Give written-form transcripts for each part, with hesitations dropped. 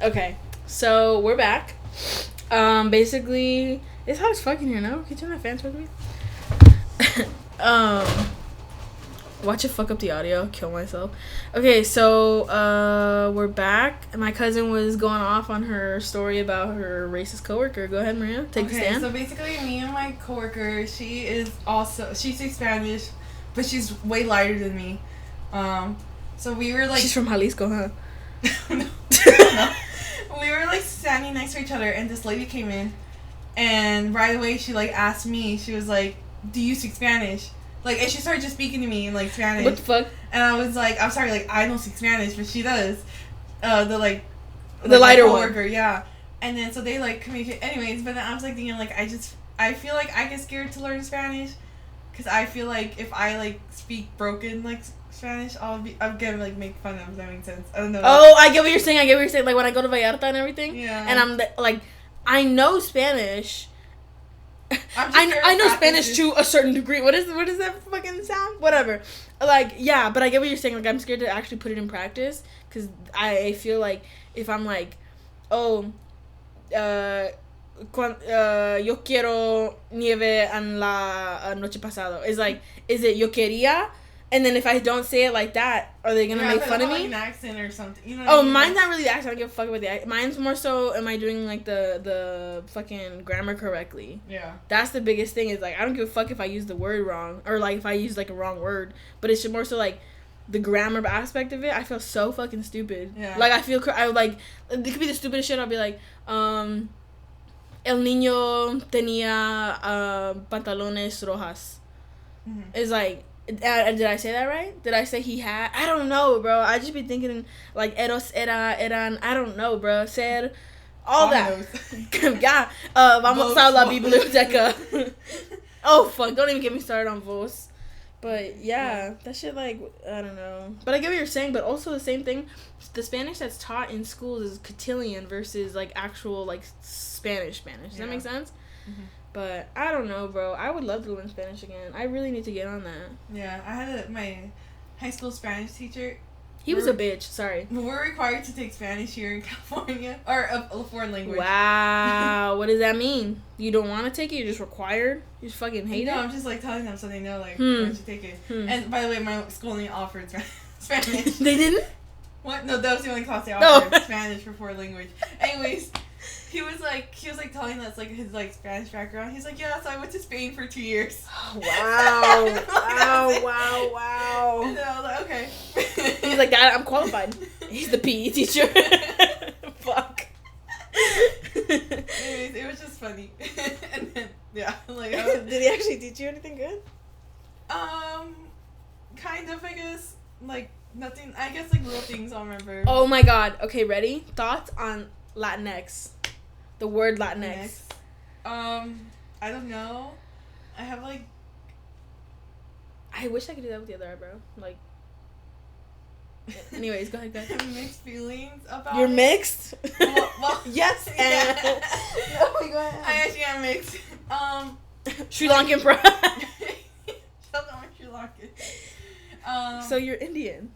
Okay, so we're back. Basically, it's hot as fuck in here now. Can you turn that fan towards me? Watch it fuck up the audio. Kill myself. Okay, so we're back. My cousin was going off on her story about her racist coworker. Go ahead, Maria. Take a stand. So basically, me and my coworker, she speaks Spanish, but she's way lighter than me. So we were like. She's from Jalisco, huh? No. We were like standing next to each other, and this lady came in, and right away she like asked me. She was like, "Do you speak Spanish?" Like, and she started just speaking to me in like Spanish. What the fuck? And I was like, "I'm sorry, like I don't speak Spanish, but she does." The lighter coworker, one. yeah. And then so they like communicate. Anyways, but then I was like thinking like I feel like I get scared to learn Spanish, because I feel like if I like speak broken like Spanish, I'm gonna like make fun of. Does that make sense? I don't know. Oh, I get what you're saying. Like when I go to Vallarta and everything. Yeah. And I'm like, I know Spanish. I know Spanish to a certain degree. What is that fucking sound? Whatever. Like, yeah, but I get what you're saying. Like, I'm scared to actually put it in practice, because I feel like if I'm like, oh, yo quiero nieve en la noche pasado. It's like, is it yo quería? And then if I don't say it like that, are they gonna make fun of me? Like an accent or something. You know Oh, mine's not really the accent. I don't give a fuck about the accent. Mine's more so, am I doing like the fucking grammar correctly? Yeah. That's the biggest thing. Is like, I don't give a fuck if I use the word wrong, or like if I use like a wrong word. But it's more so like the grammar aspect of it. I feel so fucking stupid. Yeah. Like I would like, it could be the stupidest shit. I'll be like, el niño tenía pantalones rojas. Mm-hmm. It's like. Did I say that right? Did I say he had? I don't know, bro. I just be thinking like eros, eran. I don't know, bro. Ser, all that. Yeah. Vamos a la biblioteca. Oh fuck! Don't even get me started on vos. But yeah, that shit, like, I don't know. But I get what you're saying. But also the same thing. The Spanish that's taught in schools is Castilian versus like actual like Spanish. Does that make sense? Mm-hmm. But I don't know, bro. I would love to learn Spanish again. I really need to get on that. Yeah, I had my high school Spanish teacher. He was a bitch. Sorry. We're required to take Spanish here in California, or a foreign language. Wow. What does that mean? You don't want to take it? You're just required? You just fucking hate it? No, I'm just like telling them so they know, like, why don't you take it? And by the way, my school only offered Spanish. They didn't? What? No, that was the only class they offered. Spanish for foreign language. Anyways. He was like telling us like his like Spanish background. He's like, yeah, so I went to Spain for 2 years. Wow. Wow. And I was like, okay. He's like, Dad, I'm qualified. He's the PE teacher. Fuck. Anyways, it was just funny. And then yeah, like did he actually teach you anything good? Kind of, I guess. Like nothing. I guess like little things I'll remember. Oh my god. Okay, ready? Thoughts on Latinx? The word Latinx. I don't know. I have like. I wish I could do that with the other eyebrow. Like. Anyways, go ahead. I have mixed feelings about. You're mixed. Well yes. Yeah. No, go ahead. I actually am mixed. Sri Lankan pride. Shut up, I'm Sri Lankan. So you're Indian.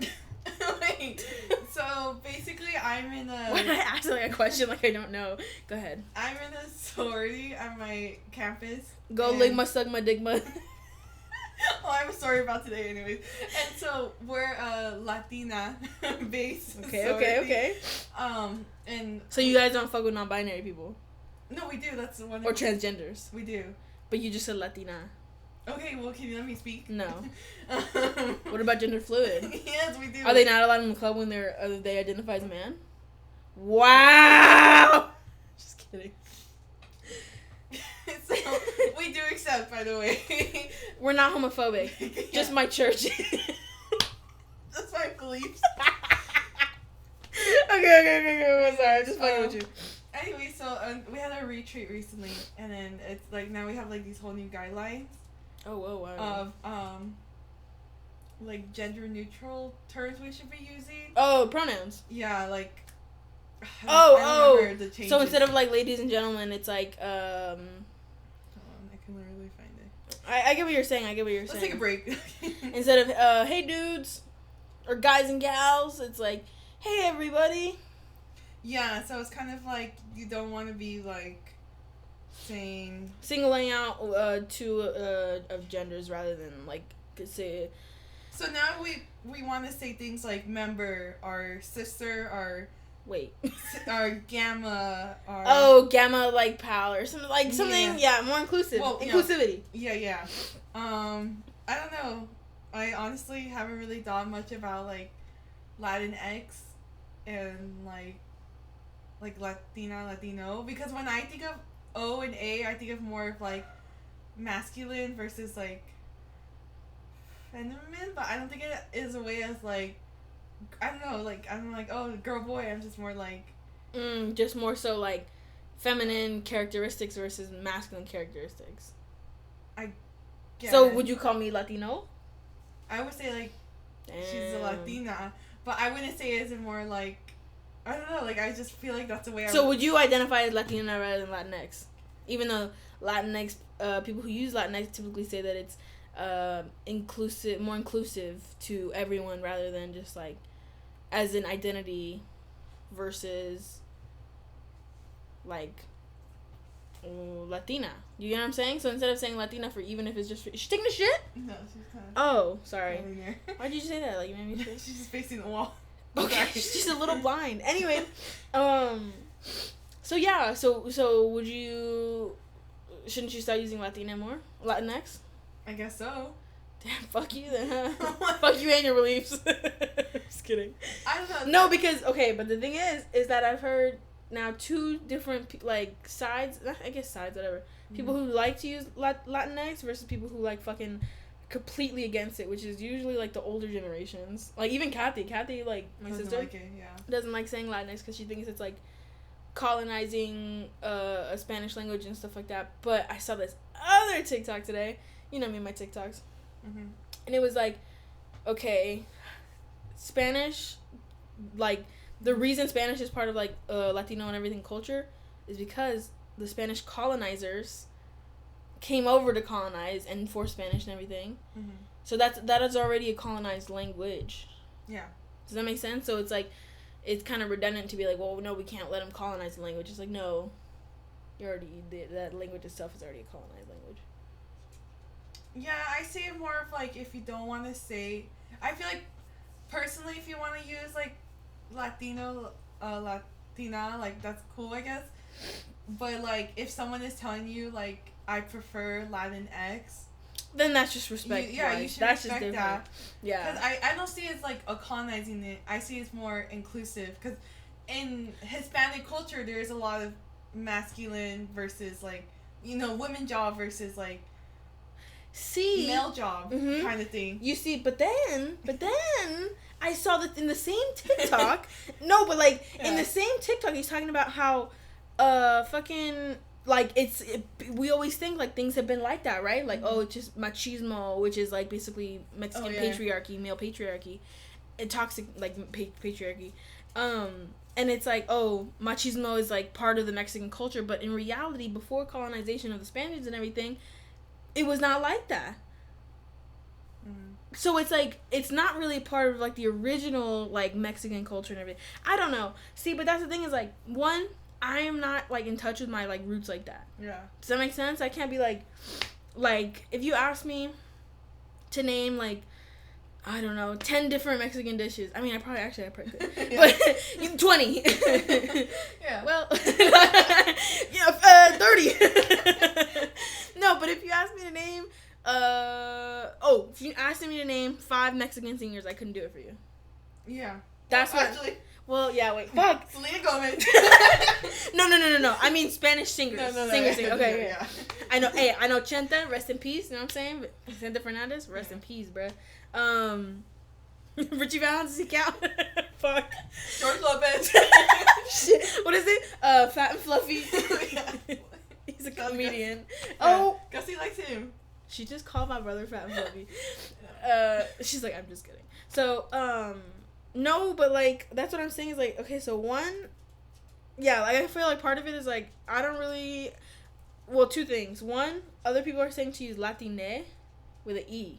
Wait. So basically, I'm in a. Why did I ask like a question like I don't know? Go ahead. I'm in a sorority at my campus. Go ligma sugma digma. Oh, I have a story about today, anyways. And so we're a Latina based. Okay. And so you guys don't fuck with non-binary people? No, we do. That's the one. Or transgenders? We do. But you just said Latina. Okay, well, can you let me speak? No. What about gender fluid? Yes, we do. Are they not allowed in the club when they identify as a man? Wow. Just kidding. So we do accept, by the way. We're not homophobic. Yeah. Just my church. That's my beliefs. Okay. I'm sorry. I'm just fucking with you. Anyway, so we had a retreat recently, and then it's like now we have like these whole new guidelines. Oh, whoa, wow. Of like gender neutral terms we should be using. Oh, pronouns. Yeah, like. I remember the changes. So instead of like ladies and gentlemen, it's like Hold on, I can literally find it. I get what you're saying. Let's take a break. Instead of hey dudes, or guys and gals, it's like hey everybody. Yeah, so it's kind of like you don't want to be like saying singling out two of genders rather than like say. So now we want to say things like member or sister or wait or gamma or gamma like pal or something more inclusive. Well, inclusivity. Yeah. I don't know. I honestly haven't really thought much about like Latinx and like Latina, Latino, because when I think of O and A, I think of more of like masculine versus like feminine, but I don't think it is a way as like I don't know, like I'm like, oh, girl boy. I'm just more like just more so like feminine characteristics versus masculine characteristics. So would you call me Latino? I would say like she's a Latina, but I wouldn't say it as more like I don't know, like I just feel like that's the way. So would you identify as Latina rather than Latinx? Even though Latinx people who use Latinx typically say that it's more inclusive to everyone rather than just like as an identity versus like Latina. You get what I'm saying? So instead of saying Latina for even if it's just is she taking a shit? No, she's kind of. Oh, sorry. Why did you say that? Like you made me shit. She's just facing the wall. Okay, she's a little blind. Anyway, so yeah, so would you? Shouldn't you start using Latina more? Latinx? I guess so. Damn, fuck you then, huh? Fuck you and your beliefs. Just kidding. I don't know. No, because okay, but the thing is that I've heard now two different like sides. I guess sides, whatever. Mm-hmm. People who like to use Latinx versus people who like fucking completely against it, which is usually like the older generations. Like even Kathy, like my sister, like it, yeah. Doesn't like saying Latinx because she thinks it's like colonizing a Spanish language and stuff like that. But I saw this other TikTok today. You know me and my TikToks. Mm-hmm. And it was like, okay, Spanish, like, the reason Spanish is part of, like, Latino and everything culture is because the Spanish colonizers came over to colonize and enforce Spanish and everything. Mm-hmm. So that is already a colonized language. Yeah. Does that make sense? So it's, like, it's kind of redundant to be like, well, no, we can't let them colonize the language. It's like, no, that language itself is already a colonized language. Yeah, I say it more of like if you don't want to say. I feel like personally, if you want to use like Latino, Latina, like that's cool, I guess. But like if someone is telling you like I prefer Latinx, then that's just respect. You should that's respect just that. Yeah, because I don't see it as like a colonizing it. I see it's more inclusive because in Hispanic culture there is a lot of masculine versus like women job versus like. Male job kind of thing. You see, but then I saw that in the same TikTok. No, but like in the same TikTok, he's talking about how, fucking like we always think like things have been like that, right? Like it's just machismo, which is like basically Mexican patriarchy, male patriarchy, and toxic like patriarchy. And it's like machismo is like part of the Mexican culture, but in reality, before colonization of the Spaniards and everything. It was not like that. Mm. So it's like, it's not really part of like the original like Mexican culture and everything. I don't know. See, but that's the thing is like, one, I am not like in touch with my like roots like that. Yeah. Does that make sense? I can't be like if you ask me to name like, I don't know, 10 different Mexican dishes. I mean, I probably could. But 20. Yeah. Well, 30. No, but if you asked me to name, if you asked me to name 5 Mexican singers, I couldn't do it for you. Yeah. That's what. Actually. Well, yeah. Wait. Fuck. Selena Gomez. No. I mean Spanish singers. No. Singers. Okay. Yeah. I know. Hey, I know Chenta. Rest in peace. You know what I'm saying? Chenta Fernandez. Rest in peace, bruh. Richie Valens, does he count? Fuck. George Lopez. Shit. What is it? Fat and Fluffy. He's a comedian. Yeah. Gussie likes him. She just called my brother Fat and Fluffy. She's like, I'm just kidding. So, no, but like, that's what I'm saying is like, okay, so one, yeah, like I feel like part of it is like, I don't really, well, 2 things. One, other people are saying to use Latine with an E,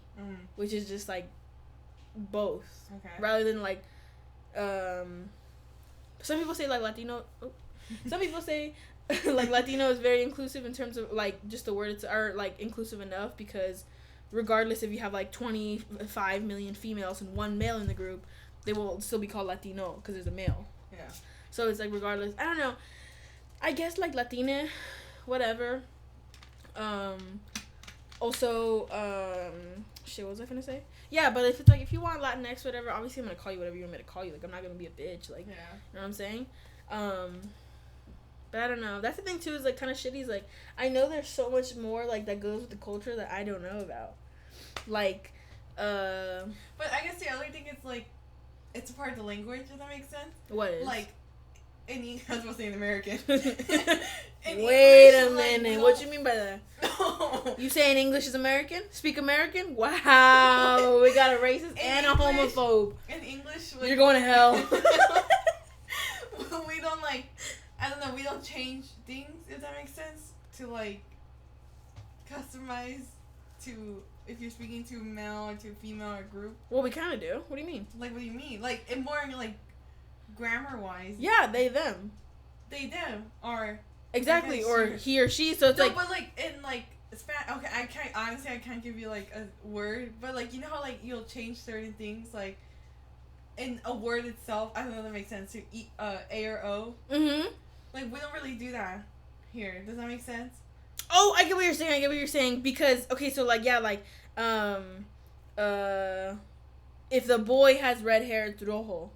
which is just like both. Okay. Rather than like, some people say like Latino. Some people say like Latino is very inclusive in terms of like just the word it's are like inclusive enough because regardless if you have like 25 million females and one male in the group, they will still be called Latino because there's a male. Yeah. So it's like regardless. I don't know. I guess like Latina, whatever. Also, shit, what was I gonna say? Yeah, but if it's like, if you want Latinx, whatever, obviously I'm gonna call you whatever you want me to call you. Like, I'm not gonna be a bitch. Like, yeah. You know what I'm saying? But I don't know. That's the thing, too, is, like, kind of shitty. Is, like, I know there's so much more, like, that goes with the culture that I don't know about. Like, But I guess the other thing is, like, it's a part of the language, if that makes sense. What is? Like, I was supposed to say in American. Wait a minute. What you mean by that? No. You saying English is American? Speak American? Wow. We got a racist and a homophobe. In English. You're going to hell. We don't, like, I don't know, we don't change things, if that makes sense, to, like, customize to, if you're speaking to a male or to a female or group. Well, we kind of do. What do you mean? Like, what do you mean? Like, and more, like, grammar-wise. Yeah, they, them. They, them. Or... Exactly, or he or she, so it's no, like... but, like, in, like, okay, I can't give you, like, a word, but, like, you know how, like, you'll change certain things, like, in a word itself, I don't know if that makes sense, to A or O. Mm-hmm. Like, we don't really do that here. Does that make sense? Oh, I get what you're saying, because, okay, so, like, yeah, like, if the boy has red hair, it's rojo.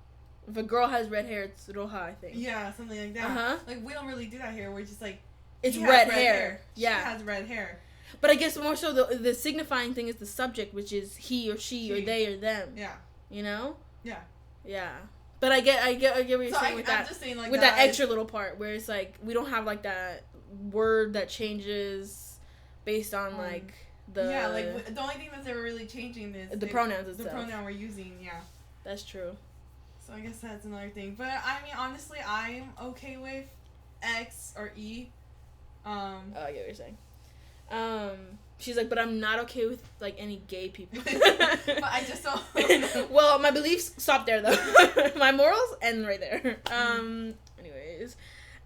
If a girl has red hair, it's roja, I think. Yeah, something like that. Uh-huh. Like, we don't really do that here. We're just, like, it's red hair. Yeah. She has red hair. But I guess more so the signifying thing is the subject, which is he or she or they or them. Yeah. You know? Yeah. Yeah. But I get what you're saying with that. I'm just saying, like, with that extra little part where it's like we don't have like that word that changes based on like the the only thing that's ever really changing is the pronouns itself. The pronoun we're using, yeah. That's true. So I guess that's another thing. But I mean, honestly, I'm okay with X or E. Oh, I get what you're saying. She's like, but I'm not okay with like any gay people. But I just don't. Well, my beliefs stop there though. My morals end right there. Anyways,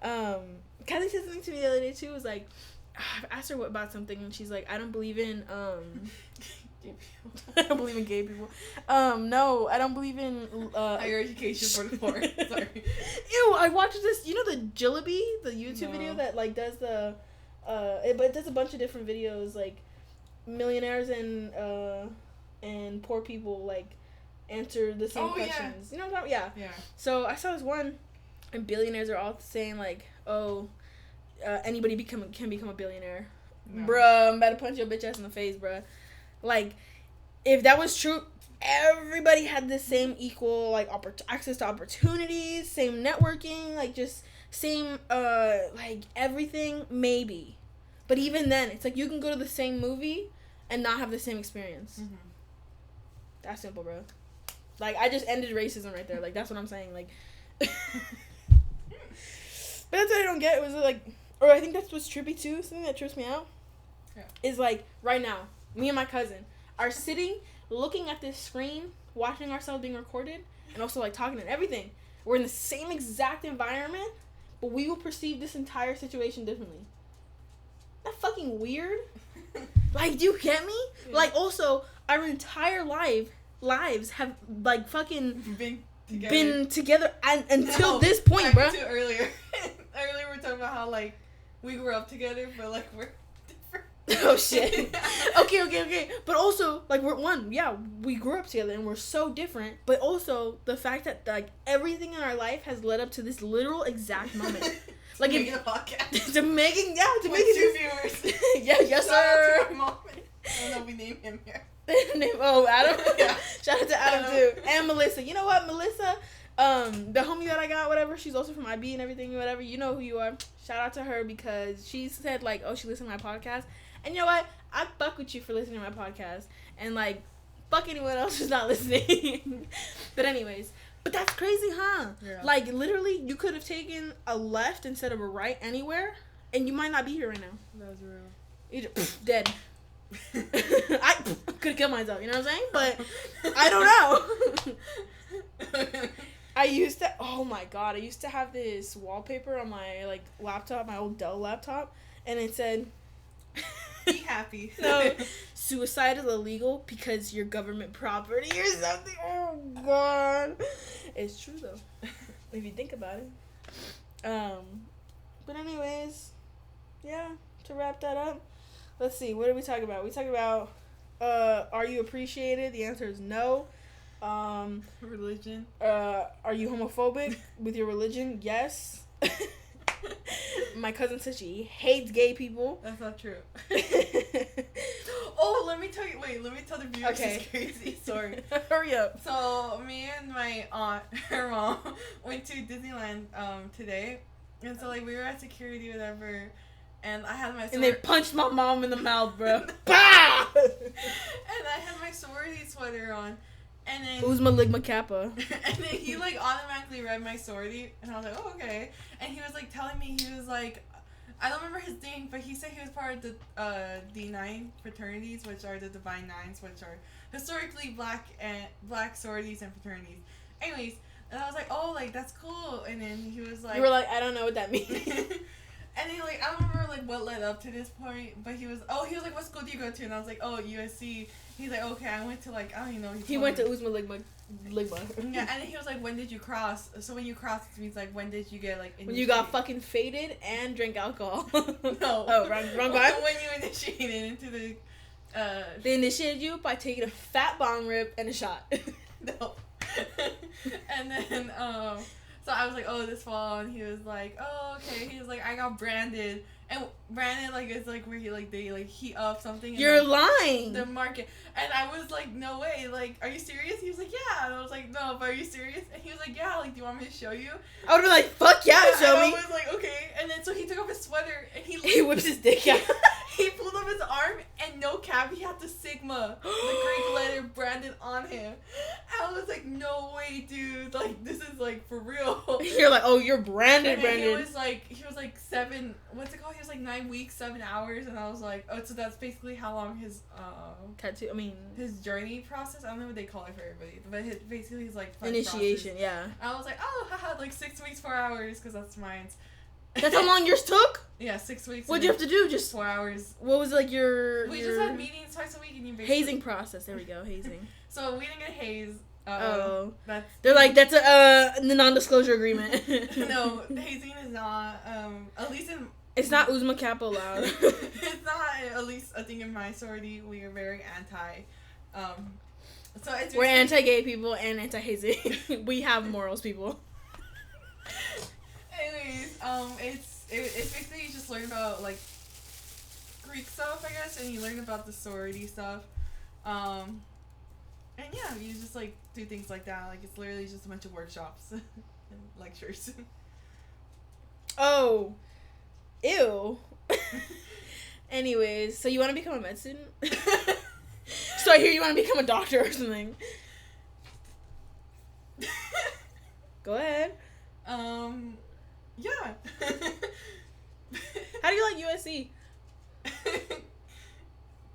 Kelly said something to me the other day too. Was like, I asked her about something, and she's like, I don't believe in gay people. I don't believe in gay people. No, I don't believe in higher education for the poor. Sorry. Ew, I watched this. You know the Jillaby, the YouTube video that like does the. It does a bunch of different videos, like millionaires and poor people like answer the same questions. Yeah. You know what I'm talking about? Yeah. So I saw this one, and billionaires are all saying like, "Oh, anybody can become a billionaire." No. Bruh, I'm about to punch your bitch ass in the face, bruh. Like, if that was true, everybody had the same equal like access to opportunities, same networking, like just. Same, like, everything, maybe. But even then, it's like you can go to the same movie and not have the same experience. Mm-hmm. That's simple, bro. Like, I just ended racism right there. Like, that's what I'm saying. Like, but that's what I don't get. It was like, or I think that's what's trippy, too. Something that trips me out is, like, right now, me and my cousin are sitting, looking at this screen, watching ourselves being recorded, and also, like, talking and everything. We're in the same exact environment, but we will perceive this entire situation differently. That fucking weird? Like, do you get me? Yeah. Like, also, our entire lives have, like, fucking been together until this point, bro. Earlier we were talking about how, like, we grew up together, but, like, we're different. Oh, shit. Okay. But also, like, we grew up together and we're so different, but also the fact that, like, everything in our life has led up to this literal exact moment. Like, making a podcast. to making two viewers. Yes, Shout sir. out to our mom. I don't know if we name him here. Adam? Yeah. Shout out to Adam, too. And Melissa. You know what, Melissa? The homie that I got, whatever, she's also from IB and everything, whatever. You know who you are. Shout out to her because she said, like, oh, she listened to my podcast. And you know what? I fuck with you for listening to my podcast. And, like, fuck anyone else who's not listening. But anyways. But that's crazy, huh? Yeah. Like, literally, you could have taken a left instead of a right anywhere. And you might not be here right now. That was real. You just, dead. I could have killed myself, you know what I'm saying? But I don't know. I used to, oh my god, I used to have this wallpaper on my, like, laptop, my old Dell laptop, and it said, be happy. No, suicide is illegal because you're government property or something. Oh god. It's true though, if you think about it. But anyways, yeah, to wrap that up, let's see, what did we talk about? We talked about, are you appreciated? The answer is no. Religion. Are you homophobic with your religion? Yes. My cousin said she hates gay people. That's not true. Oh, let me tell the viewers. Okay. It's crazy. Sorry. Hurry up. So, me and my aunt, her mom, went to Disneyland today. And so, like, we were at security or whatever. And I had my and they punched my mom in the mouth, bro. Bah! And I had my sorority sweater on. And then Uzma Ligma Kappa. And then he like automatically read my sorority, and I was like, oh, okay. And he was like telling me, he was like, I don't remember his name, but he said he was part of the D9 fraternities, which are the Divine Nines, which are historically black sororities and fraternities. Anyways, and I was like, oh, like that's cool. And then he was like, you were like, I don't know what that means. And then, like, I don't remember, like, what led up to this point, but he was like, what school do you go to? And I was like, oh, USC. He's like, okay, I went to, like, I don't even know. He went to Uzma Ligma. Yeah, and then he was like, when did you cross? So when you cross, it means, like, when did you get, like, initiated? When you got fucking faded and drank alcohol. No. Oh, wrong guy? When you initiated into the, They initiated you by taking a fat bong rip and a shot. No. And then, so I was like, oh, this fall, and he was like, oh, okay. He was like, I got branded, and branded, like, it's like where he, like, they, like, heat up something. You're lying. The market. And I was like, no way. Like, are you serious? He was like, yeah. And I was like, no, but are you serious? And he was like, yeah. Like, do you want me to show you? I would be like, fuck yeah, show me. I was like, okay. And then so he took off his sweater, and he whips his dick out. He pulled up his arm, and no cap, he had the Sigma, the Greek letter branded on him. I was like, no way, dude. Like, this is, like, for real. You're like, oh, you're branded. He was like 7, what's it called? He was like 9 weeks, 7 hours. And I was like, oh, so that's basically how long his, tattoo, his journey process. I don't know what they call it for everybody. But basically his, like, initiation, process. yeah. I was like, oh, haha, like 6 weeks, 4 hours, because that's mine. That's how long yours took? Yeah, 6 weeks. What'd you have to do? Just 4 hours. What was like your? We just had meetings twice a week, and you basically hazing process. There we go, hazing. So we didn't get hazed. They're like, that's the non-disclosure agreement. No, hazing is not. At least in. It's not Uzma Kappa allowed. It's not. At least I think in my sorority we are very anti. So we're anti-gay people and anti-hazing. We have morals, people. Anyways, it's basically you just learn about like Greek stuff, I guess, and you learn about the sorority stuff, and yeah, you just like do things like that. Like it's literally just a bunch of workshops and lectures. Oh, ew. Anyways, so you want to become a med student? So I hear you want to become a doctor or something. Go ahead. Yeah. How do you like USC?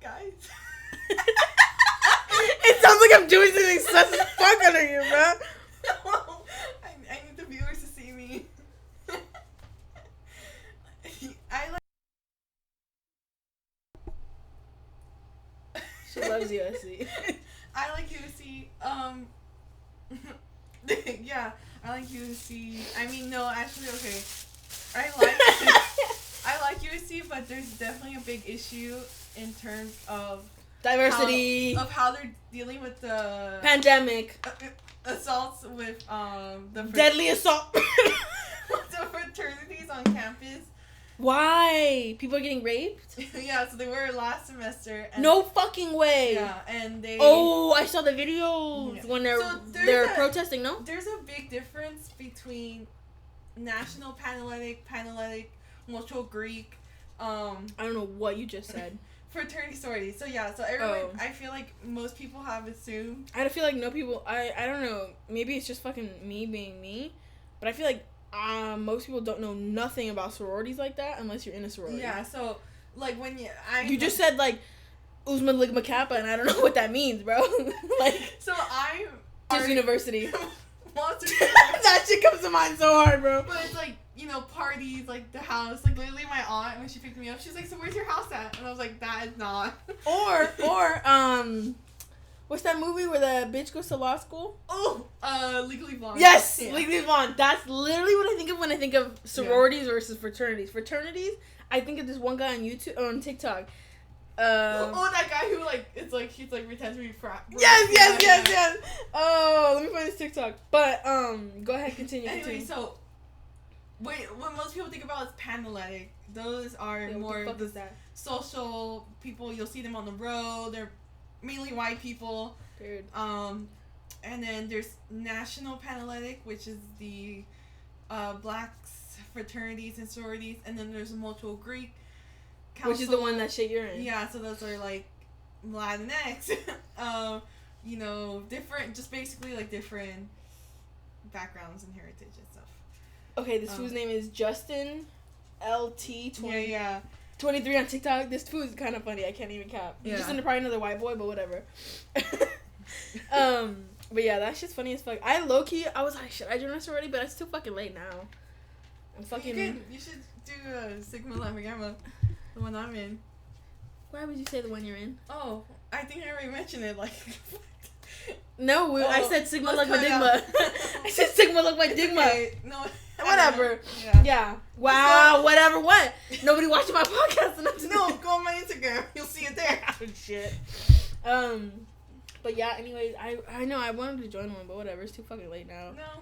Guys. It sounds like I'm doing something sus as fuck under you, bro. No, I need the viewers to see me. I like. She loves USC. I like USC. Yeah, I like USC. I mean, no, actually, okay. I like USC, but there's definitely a big issue in terms of diversity, of how they're dealing with the pandemic, assaults with the deadly assault, with the fraternities on campus. Why? People are getting raped? Yeah, so they were last semester. And no fucking way. Yeah, and they. Oh, I saw the videos when they're protesting. No, there's a big difference between national Panhellenic, mutual Greek. I don't know what you just said. Fraternity sorority. So yeah, so everyone. I feel like most people have assumed. I feel like no people. I don't know. Maybe it's just fucking me being me, but I feel like. Most people don't know nothing about sororities like that unless you're in a sorority. Yeah, so like when you just said like Uzma Ligma Kappa and I don't know what that means, bro. Like so I just university. monster. That shit comes to mind so hard, bro. But it's like, you know, parties, like the house. Like literally my aunt, when she picked me up, she's like, so where's your house at? And I was like, that is not. Or what's that movie where the bitch goes to law school? Oh, Legally Blonde. Yes, yeah. Legally Blonde. That's literally what I think of when I think of sororities versus fraternities. Fraternities, I think of this one guy on YouTube, on TikTok. That guy who like it's like he's like pretends to be frat. Yes. Oh, let me find this TikTok. But go ahead, continue. So wait, what most people think about is Panhellenic. Those are more what the fuck is that? Social people. You'll see them on the road. They're mainly white people. Dude. And then there's National Panhellenic, which is the blacks fraternities and sororities, and then there's Mutual Greek Council, which is the one that shit you're in. Yeah, so those are like Latinx. You know, different, just basically like different backgrounds and heritage and stuff. Okay, this fool's name is Justin LT20. Yeah. 23 on TikTok. This fool is kind of funny. I can't even cap. He's just probably another white boy, but whatever. But yeah, that shit's funny as fuck. I was like, should I join a sorority? But it's too fucking late now. I'm fucking. You should do Sigma Lambda Gamma, the one I'm in. Why would you say the one you're in? Oh, I think I already mentioned it. Like. No, I said Sigma like my Digma. I said Sigma like my Digma. Okay. No. Whatever. Yeah. Wow. Whatever. What? Nobody watching my podcast. No, go on my Instagram. You'll see it there. Oh, shit. But yeah. Anyways, I know I wanted to join one, but whatever. It's too fucking late now. No.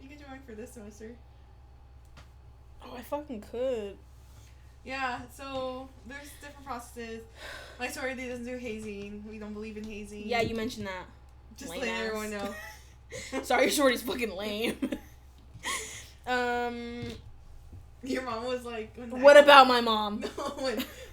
You can join for this semester. Oh, I fucking could. Yeah. So there's different processes. My sorority doesn't do hazing. We don't believe in hazing. Yeah, you mentioned that. Just letting everyone know. Sorry, your sorority's fucking lame. Your mom was like. What about my mom? No,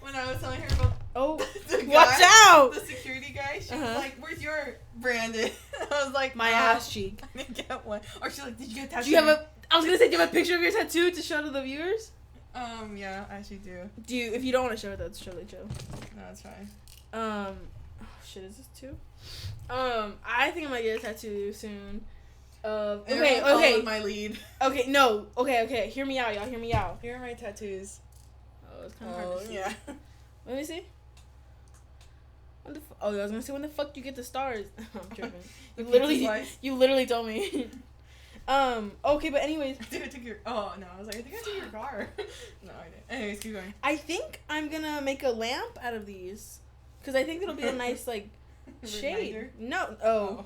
when I was telling her about. Oh, the guy, watch out! The security guy. She was like, "Where's your branded?" I was like, "My ass cheek." I didn't get one. Or she's like, "Did you get a tattoo?" Do you have a? I was gonna say, do you have a picture of your tattoo to show to the viewers? Yeah, I actually do. Do you? If you don't want to show it, that's totally chill. No, it's fine. Oh shit, is this two? I think I might get a tattoo soon. Okay. My lead. Okay, no. Okay. Hear me out, y'all. Hear me out. Here are my tattoos. Oh, it's kind of hard to see. Yeah. Let me see. I was gonna say, when the fuck do you get the stars? I'm tripping. You literally told me. Okay, but anyways. I think I took your. Oh no, I was like, I think I took your car. No, I didn't. Anyways, keep going. I think I'm gonna make a lamp out of these, cause I think it'll be a nice like shade. Reminder? No. Oh.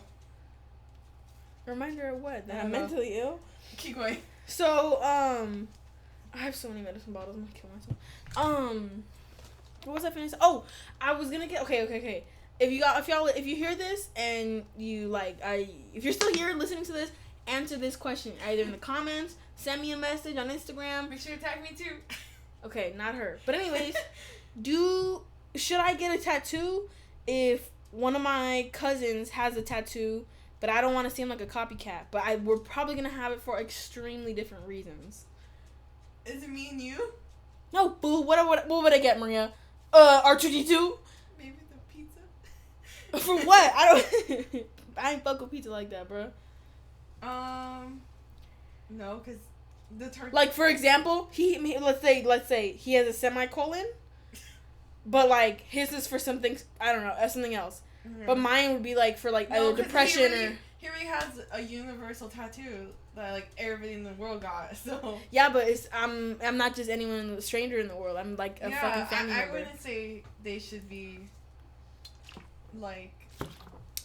Reminder of what? That I'm mentally ill? Keep going. So, I have so many medicine bottles. I'm gonna kill myself. What was I finna say? Oh, I was gonna get. Okay. If you hear this and you if you're still here listening to this, answer this question either in the comments, send me a message on Instagram. Make sure to tag me too. Okay, not her. But anyways, should I get a tattoo if one of my cousins has a tattoo? But I don't want to seem like a copycat. But we're probably going to have it for extremely different reasons. Is it me and you? No, boo. What would I get, Maria? R2D2? Maybe the pizza? For what? I ain't fuck with pizza like that, bro. No, because the turkey... Like, for example, let's say he has a semicolon. But, like, his is for something, I don't know, something else. Mm-hmm. But mine would be like for like either depression he already has a universal tattoo that like everybody in the world got. So yeah, but I'm not just anyone stranger in the world. I'm like a fucking family member. I wouldn't say they should be like.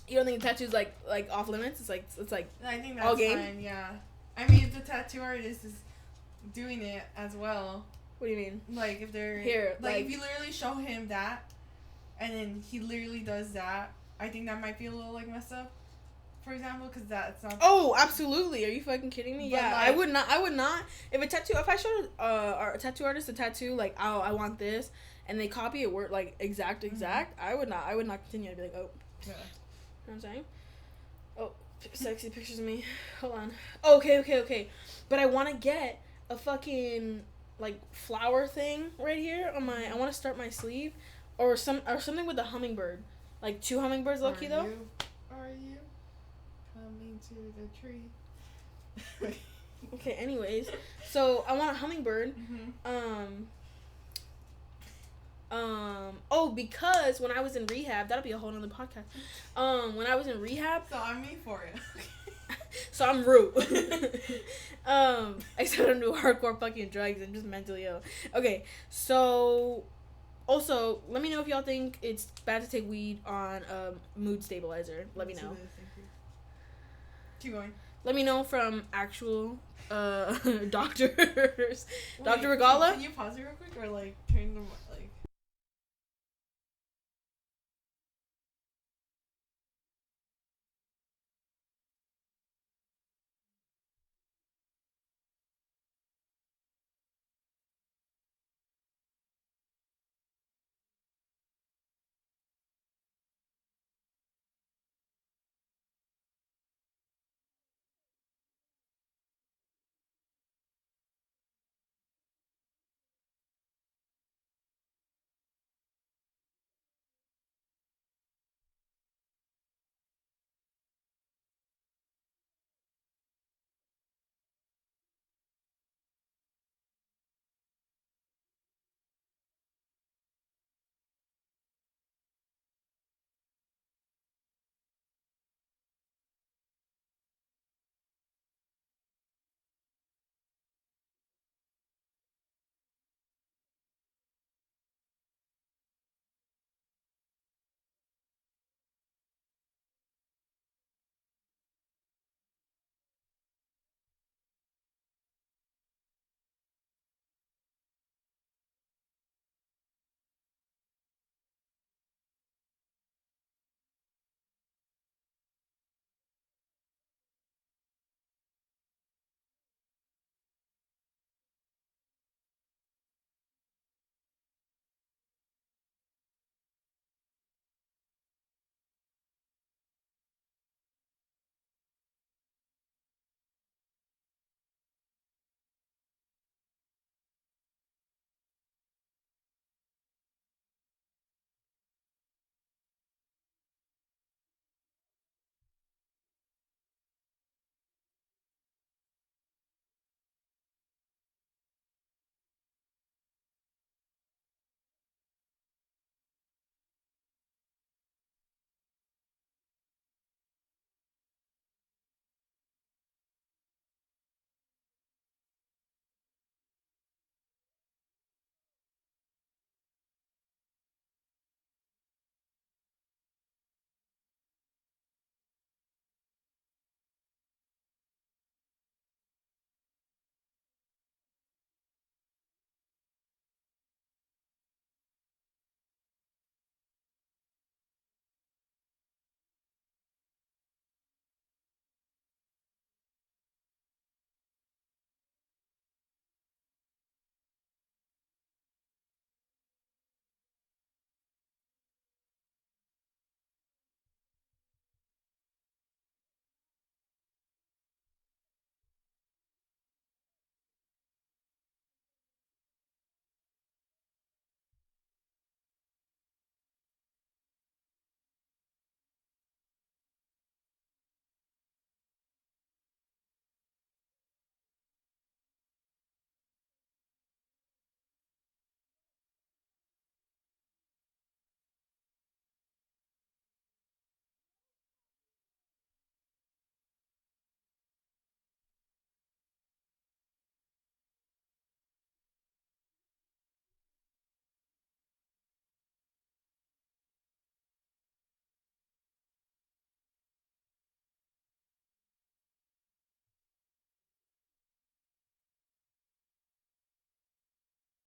You don't think the tattoo's like off limits? It's like I think that's all game? fine. Yeah, I mean if the tattoo artist is doing it as well. What do you mean? Like if they're here, like if you literally show him that. And then he literally does that. I think that might be a little, like, messed up, for example, because that's not... Oh, absolutely. Are you fucking kidding me? But yeah, like, I would not. If I showed a tattoo artist a tattoo, like, oh, I want this, and they copy it, word like, exact, mm-hmm. I would not continue. I'd be like, oh. Yeah. You know what I'm saying? Oh, sexy pictures of me. Hold on. Okay. But I want to get a fucking, like, flower thing right here on my... I want to start my sleeve. Or something with a hummingbird. Like 2 hummingbirds, low-key, though. Are you hummingbird? into the tree. Okay, anyways. So, I want a hummingbird. Mm-hmm. Oh, because when I was in rehab, that'll be a whole nother podcast. When I was in rehab. So, I'm me for it. So, I'm rude. Except I don't do hardcore fucking drugs and just mentally ill. Okay, so... Also, let me know if y'all think it's bad to take weed on a mood stabilizer. Let me know. Keep going. Let me know from actual doctors. Wait, Dr. Regala. Can you pause it real quick or like turn the